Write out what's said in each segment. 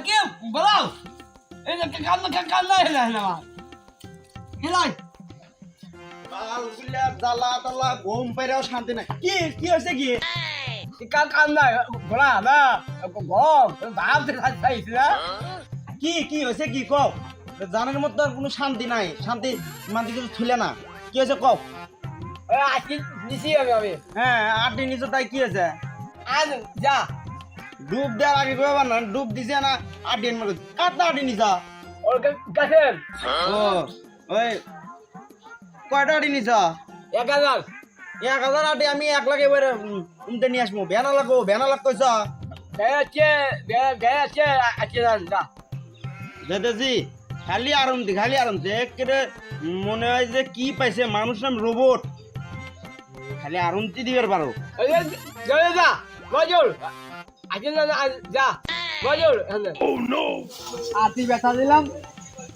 কি বলাও এই যে কান্না হেলা হেলাই কালগুলা জ্বালা তালা ঘুম পেরেও শান্তি নাই। কি হয়েছে কি? কান্না বলা না গম ভাবতে চাইছি না কি হয়েছে কি কও? জানার মতো আর কোনো শান্তি নাই, শান্তি মান্তি কিছু ছিল না। কি হয়েছে কও? আজকে নিছি আমি হ্যাঁ, 8 দিন নিচে তাই কি হয়েছে? আজ যা ডুব দেওয়ার আগে কইবা না, ডুব দিছে না 8 দিন মতো কাটনা 8 দিন নিছা। ওর কাছে ও ওই কয়টা আটি নিছা? 1000 1000 আটি আমি 1 লাখ এবারে উমতে নিয়ে আসবো। ভ্যানা লাগ কইছ বেয়াচ্ছে আজকে যা দাদাজি। খালি আরামতে একেবারে মনে হয় যে কি পাইছে মানুষ নাম রোবট। খালি আরামতি দিবার পারো। যা গজল আজকে যা গজল আরতি ব্যথা দিলাম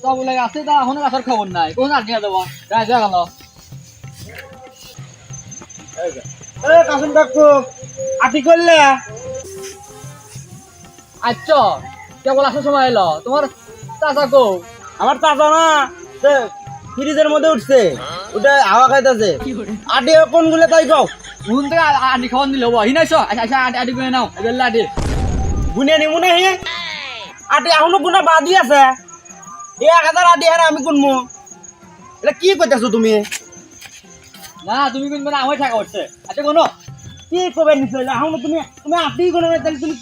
সব লাগে আছে তা এখনো আসার খবর নাই কোন আর নিয়ে দেবো যা গেল কাসুম কাকু আটি করলে আচ্ছা কেবল আসার সময় এলো তোমার চাচা কো আমার চাচা না ফ্রিজের মধ্যে উঠছে, ওটা হাওয়া খাইতেছে। আটি কোন গুলো তাই কও? উন থেকে আটি খাওয়ান দিল হি নাই আচ্ছা আটি করে নাও এবেলা আটি গুনিয়া নিমু না হে আটি এখনো গুনা বাদি আছে। 1000 আটি হারে আমি গুনমু। এটা কি কইতাছো তুমি? না তুমি কিন্তু না আমার টাকা উঠছে আচ্ছা কোনো কি কবে নিছো? এখনো তুমি আটি গুনো না, তাহলে তুমি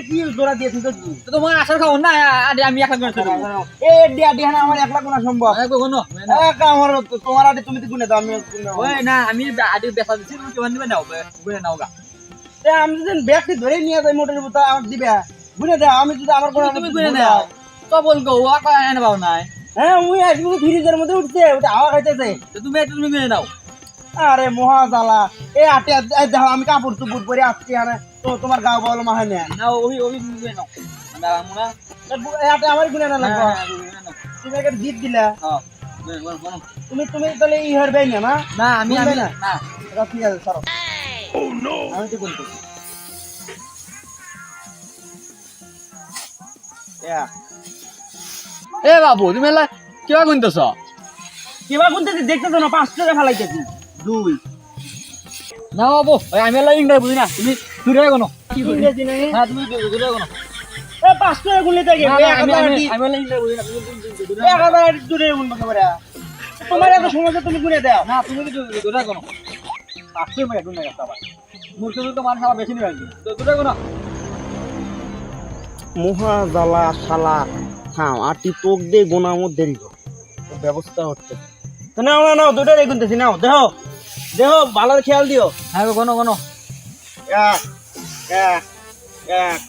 কি জোড়া দিয়েছো? তো তোমার আসার খবর না আটি আমি এখন করে দেবো এ আটি হারে আমার 1 লাখ গুনা সম্ভব। কোনো আমার তোমার আটি তুমি তো গুনে দাও, আমি গুনে ওই না আমি আটি বেচা দিচ্ছি তুমি কেমন নিবে নাও গুনে নাও গা আমি যদি ব্যাগটি ধরে নিয়ে যাই মোটর বোতা আমাকে দিবে গুনে দাও। আমি যদি আমার কোনো তুমি গুনে নাও তো বলগো ও কয় এনে পাও নাই হ্যাঁ মুই আজকে ফ্রিজের মধ্যে উঠছে, ওটা হাওয়া খাইতেছে। তো তুমি গুনে নাও আরে মহা জ্বালা। এ আটি দেখো আমি কাপড় চুপুর পরে আসছি আরে তো তোমার গাও বলো মাহাই না। নাও ওই গুনে নাও না আমরা আটি আমার গুনে না লাগবো। তুমি একটা জিত দিলা। তুমি তাহলে ই হারবে না না? না আমি গুনবে না না? আচ্ছা, ঠিক আছে সরো। আমি তো গুনতে এ বাবু তুমি এলা কিবা গুনতেছ কিবা গুনতেছি দেখতেছো না? 5 টাকা ফেলাইতেছি। 2 না বাবু ওই আমি এলা ইংরেজি বুঝি না তুমি দূরে কোনো ইংরেজি নাই। হ্যাঁ তুমি দূরে কোনো এ 5 টাকা গুনলে থাকে। আমি 1000 আটি আমি এলা ইংরেজি বুঝি না তুমি দূরে 1000 আটি দূরে গুনবো কেমনে? তোমার এত সমস্যা তুমি গুনে দাও। না তুমি দূরে কোনো আসছে মেয়ে গুনে গেছে আবার মূর্তি তো মানুষ আবার বেশি নিবে দূরে কোনো মহা জ্বালা শালা। হ্যাঁ আটি তোক দিয়ে গোনা মধ্যে ব্যবস্থা হচ্ছে তো। নাও দুটোই গুনতেছি। নাও দেহ ভালো খেয়াল দিও। হ্যাঁ কোনো এক এক এক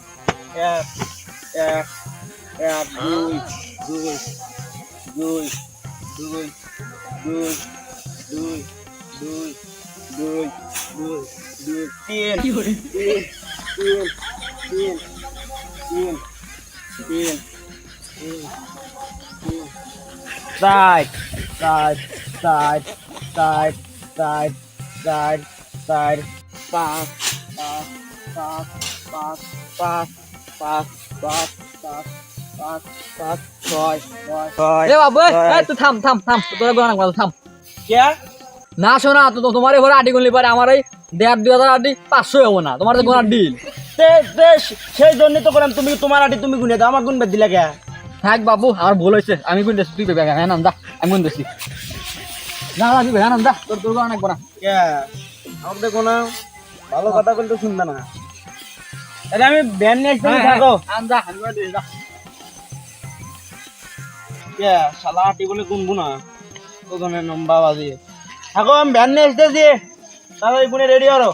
এক এক এক দুই দুই দুই দুই দুই দুই দুই দুই দুই তিন তিন তিন তিন তিন তিন তিন চার চার চার চার চার চার চার পাঁচ পাঁচ পাঁচ পাঁচ পাঁচ পাঁচ পাঁচ পাঁচ পাঁচ ছয় ছয় এ বাবু এই তুই থাম তোরা গোনা না থাম কে না শোনা তো তোমার এবারে আটি গুনলি পারে আমার এই 1.5-2,000 আটি 500 হবো না তোমার তো গোনার ডিল সেই জন্য তো করলাম। তুমি তোমার আটি তুমি গুনে দাও, আমার গুনবে দিলে কে? থাক বাবু আমার ভুল হয়েছে আমি গুনতেছি তুই বেগা হ্যাঁ নাম দা আমি গুনতেছি না তুই হ্যাঁ নাম দা তোর গোনা অনেক গোনা কে আমার দেখো না, ভালো কথা বলতে শুনবে না। তাহলে আমি ব্যান নিয়ে আসতে থাকো। আন্দা আমি করে দিই যা কে শালা আটি বলে গুনবো না ওখানে নম্বা বাজিয়ে থাকো। আমি ব্যান নিয়ে আসতেছি, তাহলে গুনে রেডি করো।